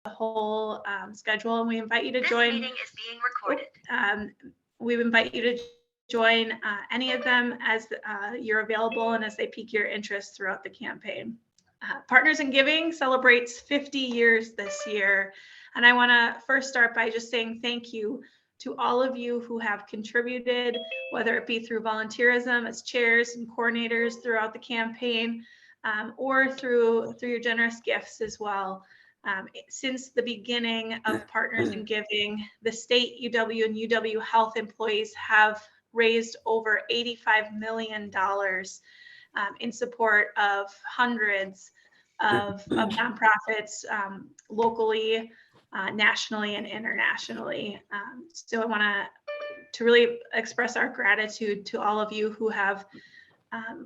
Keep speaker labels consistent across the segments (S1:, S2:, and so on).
S1: whole schedule, and we invite you to join.
S2: This meeting is being recorded.
S1: We invite you to join any of them as you're available and as they pique your interest throughout the campaign. Partners in Giving celebrates 50 years this year, and I want to first start by just saying thank you to all of you who have contributed, whether it be through volunteerism as chairs and coordinators throughout the campaign, or through your generous gifts as well. Since the beginning of Partners in Giving, the state, UW, and UW Health employees have raised over $85 million in support of hundreds of nonprofits locally, nationally, and internationally. So I want to really express our gratitude to all of you who have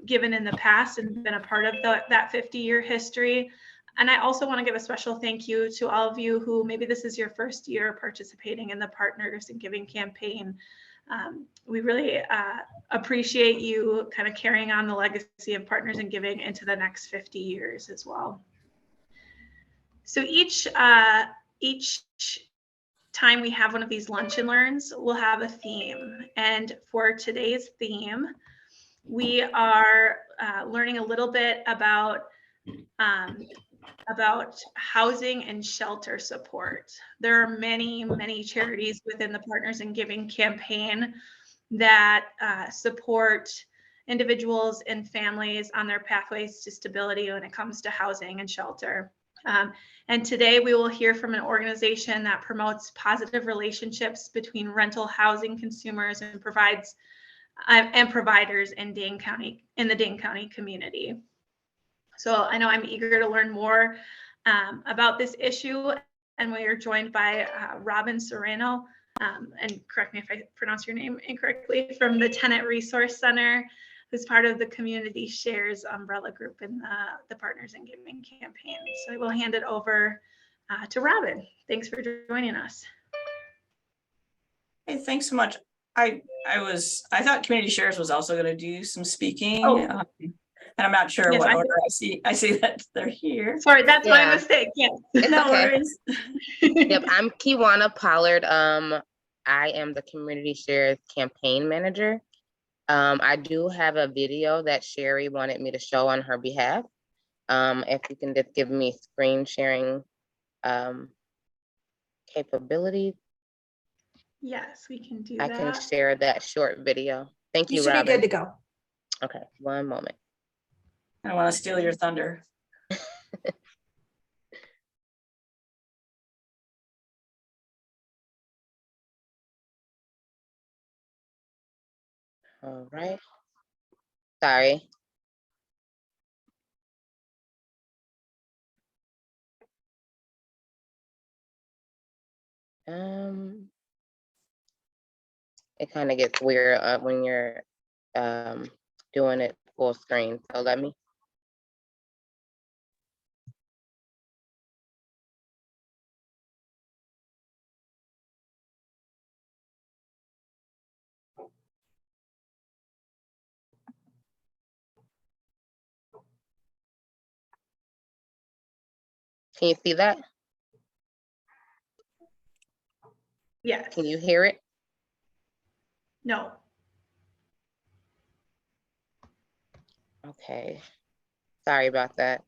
S1: given in the past and been a part of that 50-year history. And I also want to give a special thank you to all of you who maybe this is your first year participating in the Partners in Giving campaign. We really appreciate you kind of carrying on the legacy of Partners in Giving into the next 50 years as well. So each time we have one of these lunch and learns, we'll have a theme. And for today's theme, we are learning a little bit about housing and shelter support. There are many, many charities within the Partners in Giving campaign that support individuals and families on their pathways to stability when it comes to housing and shelter. And today we will hear from an organization that promotes positive relationships between rental housing consumers and providers in Dane County, in the Dane County community. So I know I'm eager to learn more about this issue, and we are joined by Robin Serrano, and correct me if I pronounce your name incorrectly, from the Tenant Resource Center, who's part of the Community Shares umbrella group in the Partners in Giving campaign. So I will hand it over to Robin. Thanks for joining us.
S3: Hey, thanks so much. I thought Community Shares was also going to do some speaking.
S1: Oh.
S3: And I'm not sure
S1: Yes,
S3: what order I see that they're here.
S1: Sorry, that's my mistake. Yes.
S3: No
S4: okay.
S3: worries.
S4: Yep, I'm Kiwana Pollard. I am the Community Shares campaign manager. I do have a video that Sherry wanted me to show on her behalf. If you can just give me screen sharing capability.
S1: Yes, we can do
S4: I
S1: that.
S4: can share that short video. Thank you,
S5: You should
S4: Robin.
S5: be good to go.
S4: Okay, one moment.
S3: I don't want to steal your thunder.
S4: All right. Sorry. It kind of gets weird when you're doing it full screen. So let me. Can you see that?
S1: Yes.
S4: Can you hear it?
S1: No.
S4: Okay. Sorry about that.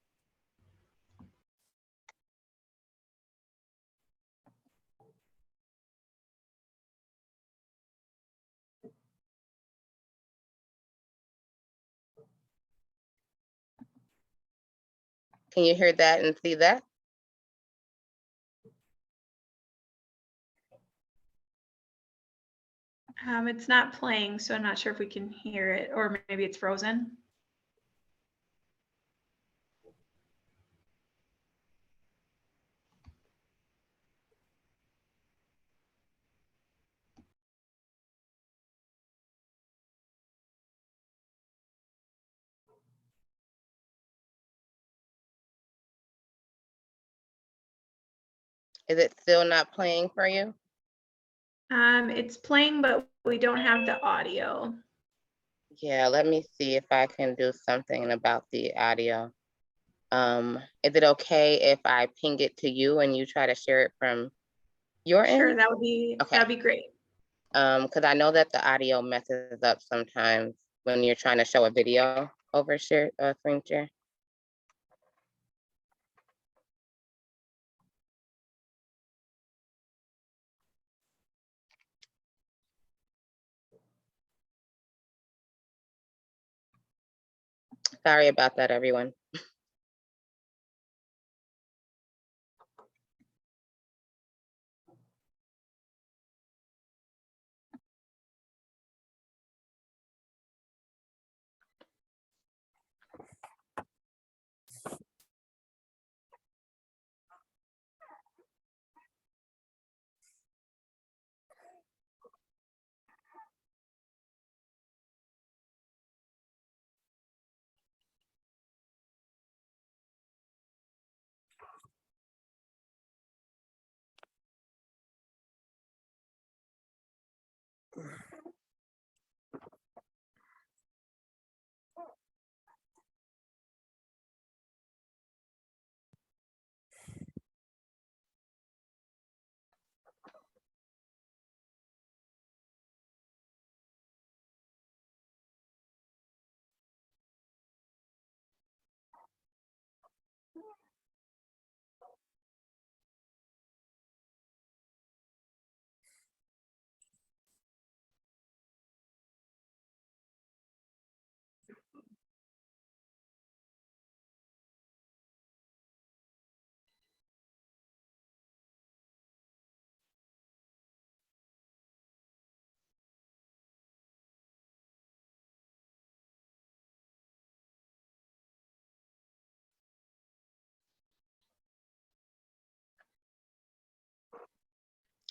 S4: Can you hear that and see that?
S1: It's not playing, so I'm not sure if we can hear it, or maybe it's frozen.
S4: Is it still not playing for you?
S1: It's playing, but we don't have the audio.
S4: Yeah, let me see if I can do something about the audio. Is it okay if I ping it to you and you try to share it from your
S1: Sure,
S4: end?
S1: that would be great.
S4: Because I know that the audio messes up sometimes when you're trying to show a video over share screen share. Sorry about that, everyone.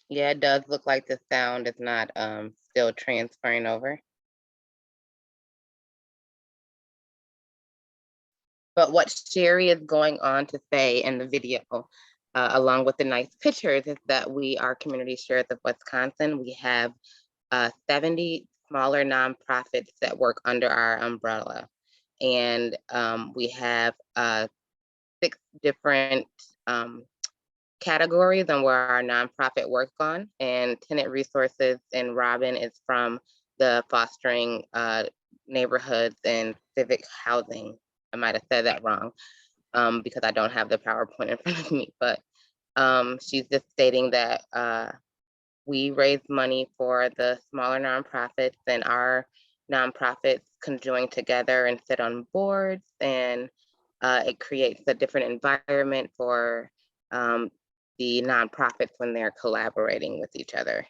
S4: Yeah, it does look like the sound is not still transferring over. But what Sherry is going on to say in the video, along with the nice pictures, is that we are Community Shares of Wisconsin. We have 70 smaller nonprofits that work under our umbrella. And we have 6 different categories on where our nonprofit works on. And Tenant Resources and Robin is from the fostering neighborhoods and civic housing. I might have said that wrong because I don't have the PowerPoint in front of me, but she's just stating that we raise money for the smaller nonprofits, and our nonprofits conjoin together and sit on boards, and it creates a different environment for the nonprofits when they're collaborating with each other.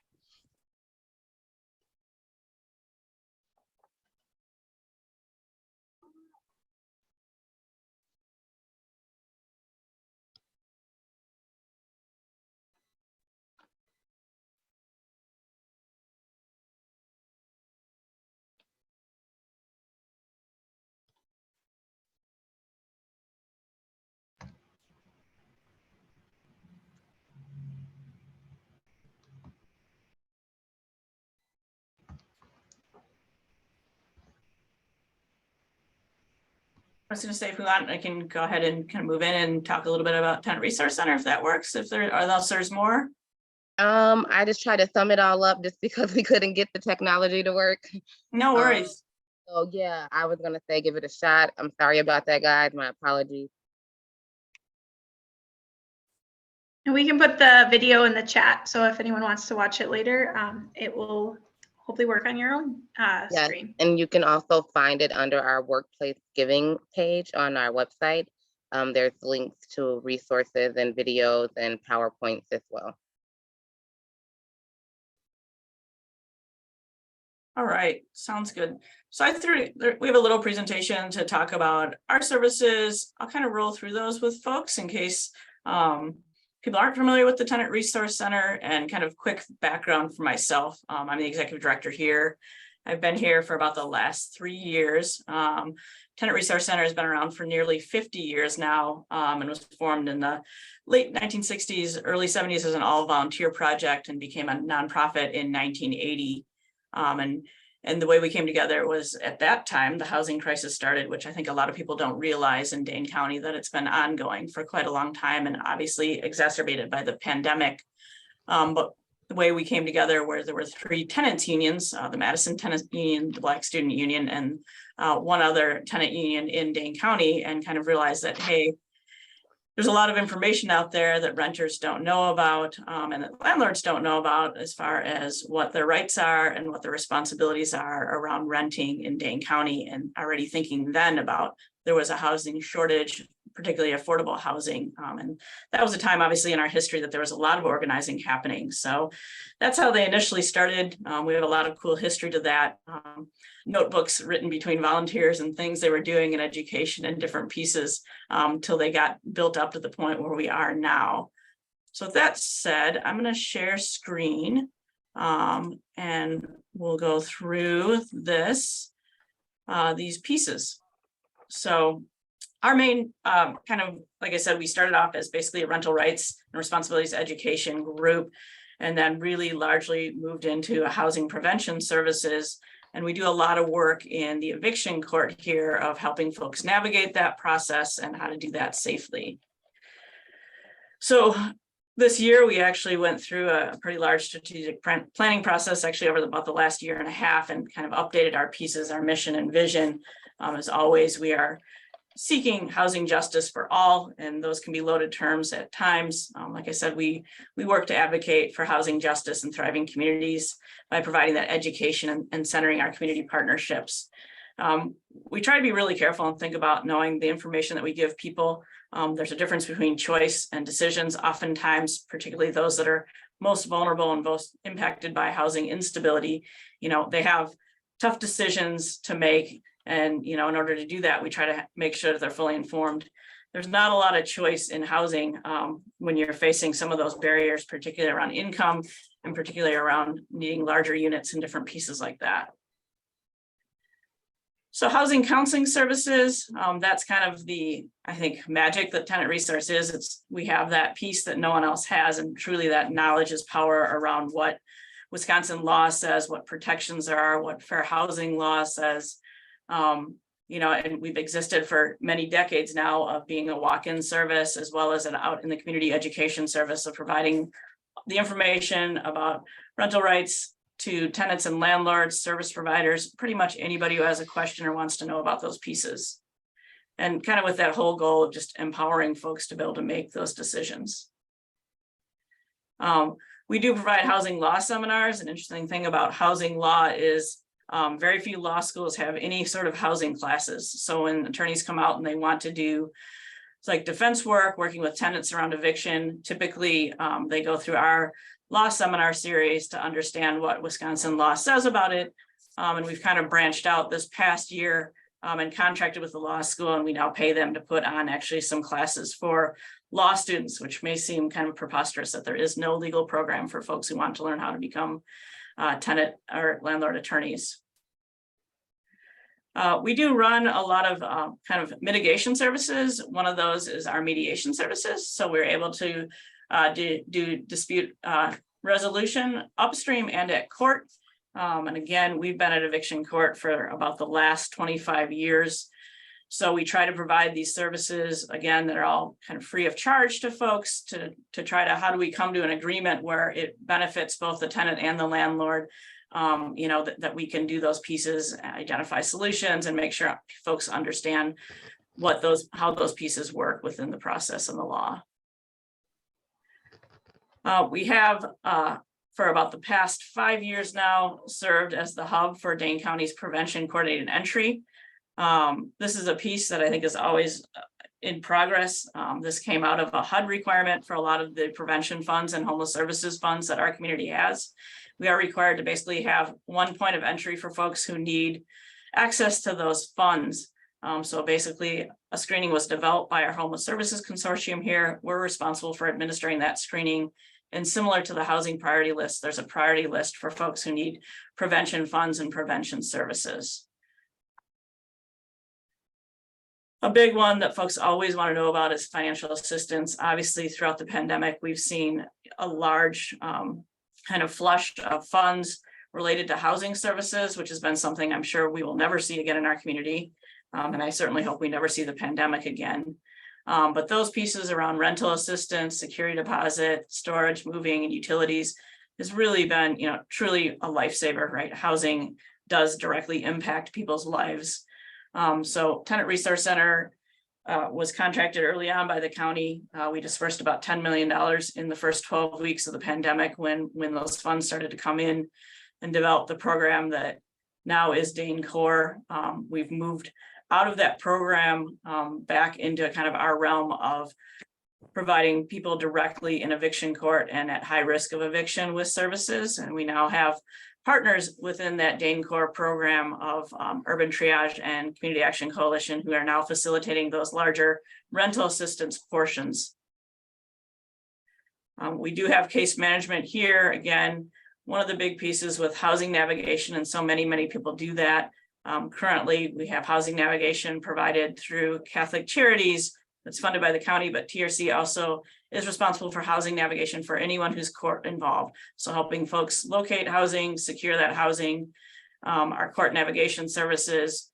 S3: I was gonna say, if we want, I can go ahead and kind of move in and talk a little bit about Tenant Resource Center, if that works, if there are else there's more.
S4: I just tried to sum it all up just because we couldn't get the technology to work.
S3: No worries.
S4: So yeah, I was gonna say give it a shot. I'm sorry about that, guys. My apologies.
S1: And we can put the video in the chat. So if anyone wants to watch it later, it will hopefully work on your own
S4: Yes,
S1: screen.
S4: and you can also find it under our workplace giving page on our website. There's links to resources and videos and PowerPoints as well.
S3: All right, sounds good. So we have a little presentation to talk about our services. I'll kind of roll through those with folks in case people aren't familiar with the Tenant Resource Center, and kind of quick background for myself. I'm the executive director here. I've been here for about the last 3 years. Tenant Resource Center has been around for nearly 50 years now, and was formed in the late 1960s, early 70s as an all volunteer project, and became a nonprofit in 1980. And And the way we came together was at that time, the housing crisis started, which I think a lot of people don't realize in Dane County, that it's been ongoing for quite a long time and obviously exacerbated by the pandemic. But the way we came together, where there were 3 tenants unions, the Madison Tenant Union, the Black Student Union, and one other tenant union in Dane County, and kind of realized that, hey, there's a lot of information out there that renters don't know about, and that landlords don't know about, as far as what their rights are and what their responsibilities are around renting in Dane County. And already thinking then about, there was a housing shortage, particularly affordable housing. And that was a time, obviously, in our history that there was a lot of organizing happening. So that's how they initially started. We have a lot of cool history to that. Notebooks written between volunteers and things they were doing in education and different pieces, till they got built up to the point where we are now. So that said, I'm going to share screen, and we'll go through these pieces. So our main kind of, like I said, we started off as basically a rental rights and responsibilities education group, and then really largely moved into a housing prevention services. And we do a lot of work in the eviction court here of helping folks navigate that process and how to do that safely. So this year, we actually went through a pretty large strategic planning process, actually over about the last year and a half, and kind of updated our pieces, our mission and vision. As always, we are seeking housing justice for all, and those can be loaded terms at times. Like I said, we work to advocate for housing justice and thriving communities by providing that education and centering our community partnerships. We try to be really careful and think about knowing the information that we give people. There's a difference between choice and decisions. Oftentimes, particularly those that are most vulnerable and most impacted by housing instability, they have tough decisions to make. And, in order to do that, we try to make sure that they're fully informed. There's not a lot of choice in housing when you're facing some of those barriers, particularly around income and particularly around needing larger units and different pieces like that. So housing counseling services, that's kind of the, I think, magic that Tenant Resource is. We have that piece that no one else has, and truly that knowledge is power around what Wisconsin law says, what protections there are, what fair housing law says. And we've existed for many decades now of being a walk-in service, as well as an out in the community education service of providing the information about rental rights to tenants and landlords, service providers, pretty much anybody who has a question or wants to know about those pieces. And kind of with that whole goal of just empowering folks to be able to make those decisions. We do provide housing law seminars. An interesting thing about housing law is very few law schools have any sort of housing classes. So when attorneys come out and they want to do like defense work, working with tenants around eviction, typically they go through our law seminar series to understand what Wisconsin law says about it. And we've kind of branched out this past year and contracted with the law school, and we now pay them to put on actually some classes for law students, which may seem kind of preposterous that there is no legal program for folks who want to learn how to become tenant or landlord attorneys. We do run a lot of kind of mitigation services. One of those is our mediation services. So we're able to do dispute resolution upstream and at court. And again, we've been at eviction court for about the last 25 years. So we try to provide these services, again, that are all kind of free of charge to folks to try to, how do we come to an agreement where it benefits both the tenant and the landlord, that we can do those pieces, identify solutions, and make sure folks understand how those pieces work within the process and the law. We have, for about the past 5 years now, served as the hub for Dane County's prevention coordinated entry. This is a piece that I think is always in progress. This came out of a HUD requirement for a lot of the prevention funds and homeless services funds that our community has. We are required to basically have one point of entry for folks who need access to those funds. So basically, a screening was developed by our Homeless Services Consortium here. We're responsible for administering that screening. And similar to the housing priority list, there's a priority list for folks who need prevention funds and prevention services. A big one that folks always want to know about is financial assistance. Obviously, throughout the pandemic, we've seen a large kind of flush of funds related to housing services, which has been something I'm sure we will never see again in our community. And I certainly hope we never see the pandemic again. But those pieces around rental assistance, security deposit, storage, moving, and utilities has really been, truly a lifesaver, right? Housing does directly impact people's lives. So Tenant Resource Center was contracted early on by the county. We dispersed about $10 million in the first 12 weeks of the pandemic when those funds started to come in, and developed the program that now is Dane Core. We've moved out of that program back into kind of our realm of providing people directly in eviction court and at high risk of eviction with services. And we now have partners within that Dane Core program of Urban Triage and Community Action Coalition, who are now facilitating those larger rental assistance portions. We do have case management here. Again, one of the big pieces with housing navigation, and so many people do that. Currently, we have housing navigation provided through Catholic Charities that's funded by the county, but TRC also is responsible for housing navigation for anyone who's court involved. So helping folks locate housing, secure that housing, our court navigation services.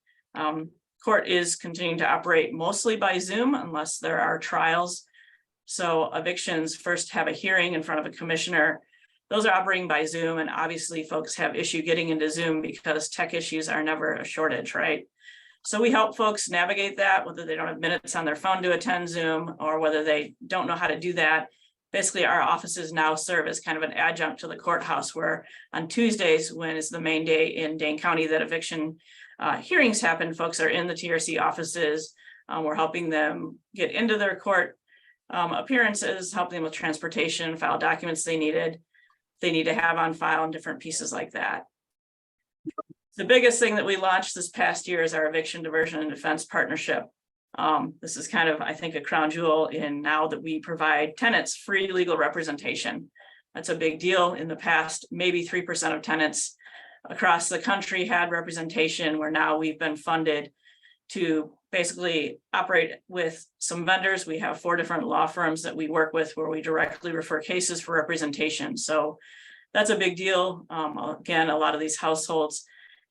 S3: Court is continuing to operate mostly by Zoom unless there are trials. So evictions first have a hearing in front of a commissioner. Those are operating by Zoom, and obviously folks have issue getting into Zoom because tech issues are never a shortage, right? So we help folks navigate that, whether they don't have minutes on their phone to attend Zoom or whether they don't know how to do that. Basically, our offices now serve as kind of an adjunct to the courthouse, where on Tuesdays, when it's the main day in Dane County that eviction hearings happen, folks are in the TRC offices. We're helping them get into their court appearances, helping them with transportation, file documents they need to have on file, and different pieces like that. The biggest thing that we launched this past year is our Eviction Diversion and Defense Partnership. This is kind of, I think, a crown jewel in now that we provide tenants free legal representation. That's a big deal. In the past, maybe 3% of tenants across the country had representation, where now we've been funded to basically operate with some vendors. We have 4 different law firms that we work with where we directly refer cases for representation. So that's a big deal. Again, a lot of these households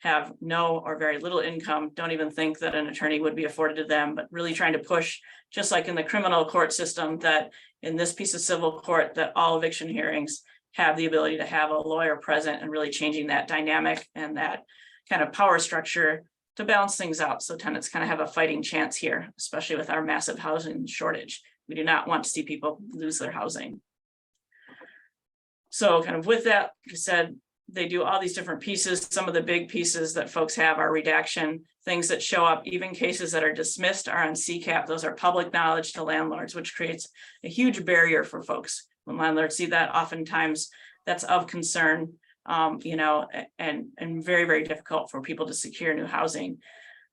S3: have no or very little income, don't even think that an attorney would be afforded to them, but really trying to push, just like in the criminal court system, that in this piece of civil court, that all eviction hearings have the ability to have a lawyer present, and really changing that dynamic and that kind of power structure to balance things out. So tenants kind of have a fighting chance here, especially with our massive housing shortage. We do not want to see people lose their housing. So kind of with that, like I said, they do all these different pieces. Some of the big pieces that folks have are redaction, things that show up, even cases that are dismissed are on CCAP. Those are public knowledge to landlords, which creates a huge barrier for folks. When landlords see that, oftentimes that's of concern, and very, very difficult for people to secure new housing.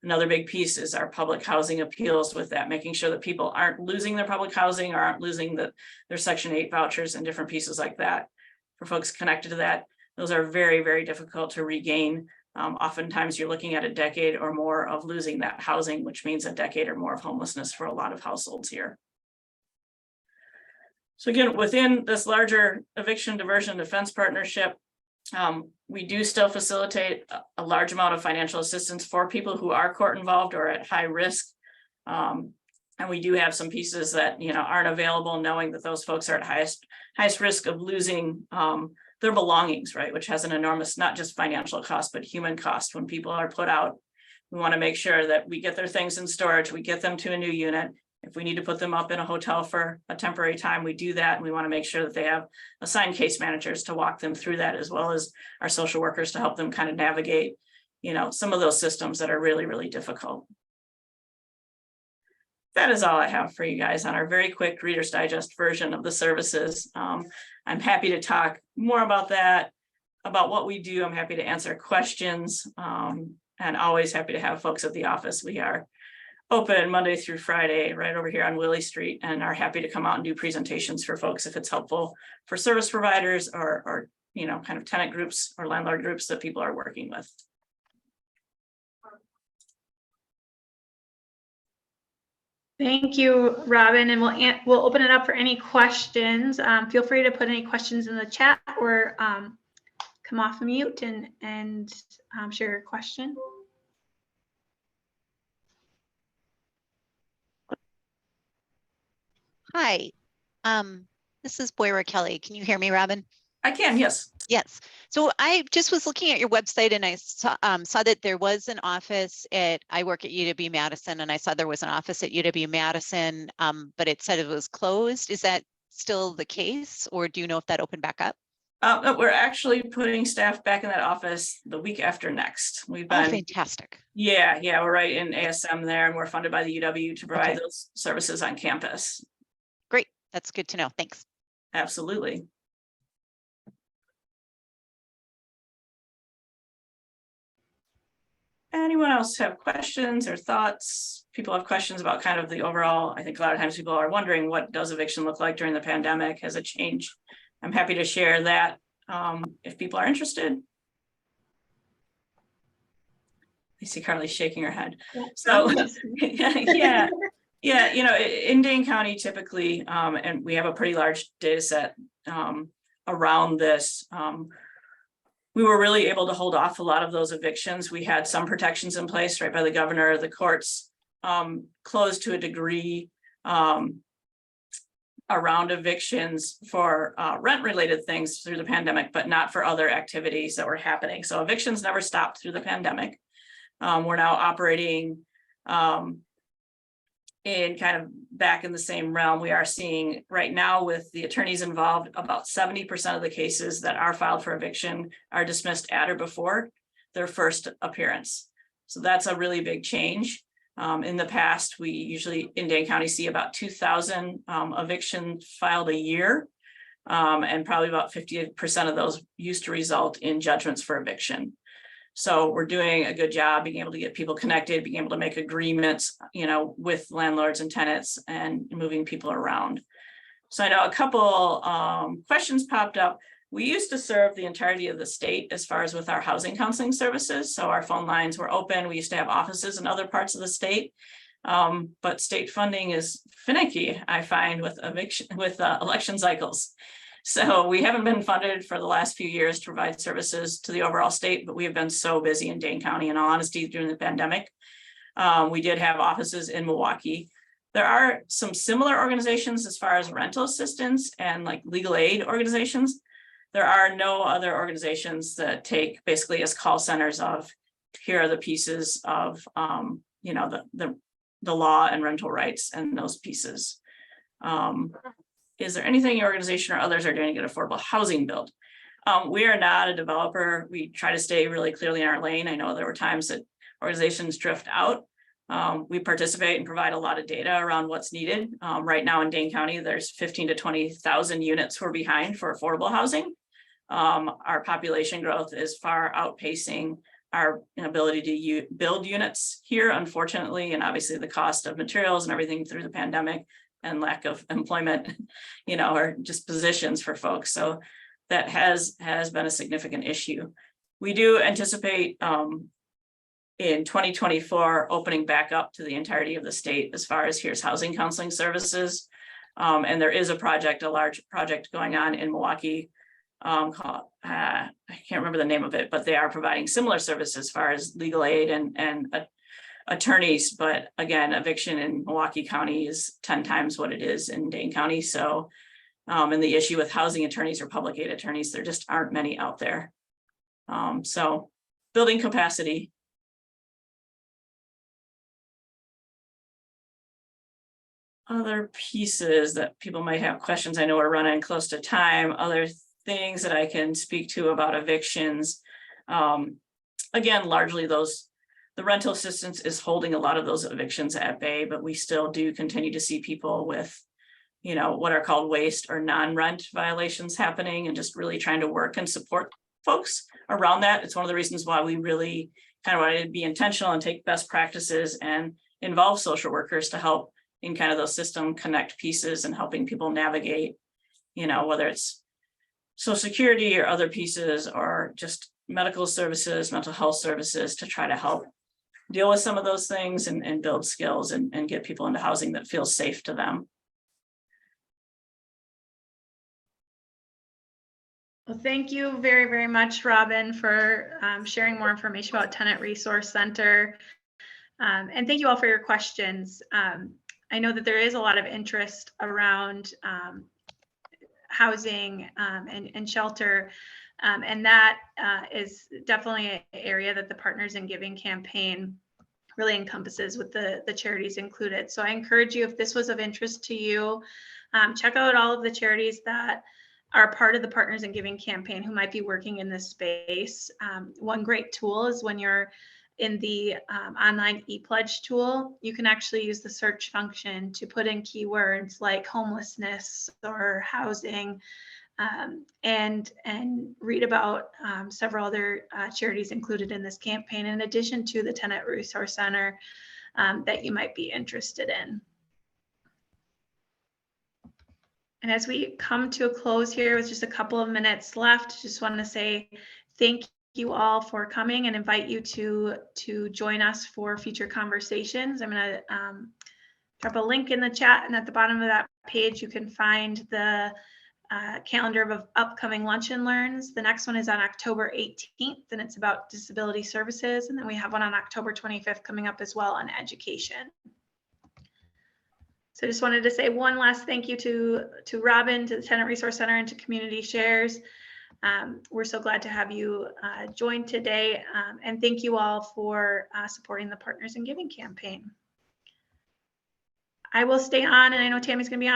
S3: Another big piece is our public housing appeals with that, making sure that people aren't losing their public housing or aren't losing their Section 8 vouchers and different pieces like that. For folks connected to that, those are very, very difficult to regain. Oftentimes you're looking at a decade or more of losing that housing, which means a decade or more of homelessness for a lot of households here. So again, within this larger Eviction Diversion Defense Partnership, we do still facilitate a large amount of financial assistance for people who are court involved or at high risk. And we do have some pieces that aren't available, knowing that those folks are at highest risk of losing their belongings, right? Which has an enormous, not just financial cost, but human cost. When people are put out, we want to make sure that we get their things in storage, we get them to a new unit. If we need to put them up in a hotel for a temporary time, we do that. And we want to make sure that they have assigned case managers to walk them through that, as well as our social workers to help them kind of navigate, some of those systems that are really, really difficult. That is all I have for you guys on our very quick Reader's Digest version of the services. I'm happy to talk more about that, about what we do. I'm happy to answer questions, and always happy to have folks at the office. We are open Monday through Friday right over here on Willie Street, and are happy to come out and do presentations for folks if it's helpful for service providers or kind of tenant groups or landlord groups that people are working with.
S1: Thank you, Robin, and we'll open it up for any questions. Feel free to put any questions in the chat or come off mute and share your question.
S2: Hi, this is Boyra Kelly. Can you hear me, Robin?
S3: I can, yes.
S2: Yes. So I just was looking at your website and I saw that there was an office I work at UW-Madison, and I saw there was an office at UW-Madison, but it said it was closed. Is that still the case, or do you know if that opened back up?
S3: No, we're actually putting staff back in that office the week after next. We've
S2: Oh,
S3: been,
S2: fantastic.
S3: yeah, we're right in ASM there, and we're funded by the UW to provide
S2: Okay.
S3: those services on campus.
S2: Great. That's good to know. Thanks.
S3: Absolutely. Anyone else have questions or thoughts? People have questions about kind of the overall. I think a lot of times people are wondering, what does eviction look like during the pandemic? Has it changed? I'm happy to share that if people are interested. I see Carly shaking her head. So yeah, you know, in Dane County typically, and we have a pretty large data set around this. We were really able to hold off a lot of those evictions. We had some protections in place right by the governor. The courts closed to a degree around evictions for rent-related things through the pandemic, but not for other activities that were happening. So evictions never stopped through the pandemic. We're now operating in kind of back in the same realm. We are seeing right now, with the attorneys involved, about 70% of the cases that are filed for eviction are dismissed at or before their first appearance. So that's a really big change. In the past, we usually in Dane County see about 2,000 evictions filed a year, and probably about 50% of those used to result in judgments for eviction. So we're doing a good job being able to get people connected, being able to make agreements, you know, with landlords and tenants and moving people around. So I know a couple questions popped up. We used to serve the entirety of the state as far as with our housing counseling services. So our phone lines were open. We used to have offices in other parts of the state. But state funding is finicky, I find, with election cycles. So we haven't been funded for the last few years to provide services to the overall state, but we have been so busy in Dane County, in all honesty, during the pandemic. We did have offices in Milwaukee. There are some similar organizations as far as rental assistance and like legal aid organizations. There are no other organizations that take basically as call centers of, here are the pieces of, you know, the law and rental rights and those pieces. Is there anything your organization or others are doing to get affordable housing built? We are not a developer. We try to stay really clearly in our lane. I know there were times that organizations drift out. We participate and provide a lot of data around what's needed. Right now in Dane County, there's 15 to 20,000 units we're behind for affordable housing. Our population growth is far outpacing our ability to build units here, unfortunately, and obviously the cost of materials and everything through the pandemic and lack of employment, you know, or just positions for folks. So that has been a significant issue. We do anticipate in 2024 opening back up to the entirety of the state as far as here's housing counseling services. And there is a large project going on in Milwaukee called, I can't remember the name of it, but they are providing similar services as far as legal aid and attorneys. But again, eviction in Milwaukee County is 10 times what it is in Dane County. So, and the issue with housing attorneys or public aid attorneys, there just aren't many out there. So building capacity. Other pieces that people might have questions. I know we're running close to time. Other things that I can speak to about evictions. Again, largely the rental assistance is holding a lot of those evictions at bay, but we still do continue to see people with, you know, what are called waste or non-rent violations happening, and just really trying to work and support folks around that. It's one of the reasons why we really kind of wanted to be intentional and take best practices and involve social workers to help in kind of those system connect pieces and helping people navigate, you know, whether it's Social Security or other pieces or just medical services, mental health services, to try to help deal with some of those things and build skills and get people into housing that feels safe to them.
S1: Well, thank you very, very much, Robin, for sharing more information about Tenant Resource Center. And thank you all for your questions. I know that there is a lot of interest around housing and shelter. And that is definitely an area that the Partners in Giving campaign really encompasses with the charities included. So I encourage you, if this was of interest to you, check out all of the charities that are part of the Partners in Giving campaign who might be working in this space. One great tool is when you're in the online ePledge tool, you can actually use the search function to put in keywords like homelessness or housing, and read about several other charities included in this campaign, in addition to the Tenant Resource Center that you might be interested in. And as we come to a close here with just a couple of minutes left, just want to say thank you all for coming and invite you to join us for future conversations. I'm going to drop a link in the chat, and at the bottom of that page you can find the calendar of upcoming Lunch and Learns. The next one is on October 18th, and it's about disability services. And then we have one on October 25th coming up as well on education. So I just wanted to say one last thank you to Robin, to the Tenant Resource Center, and to Community Shares. We're so glad to have you join today. And thank you all for supporting the Partners in Giving campaign. I will stay on, and I know Tammy's going to be on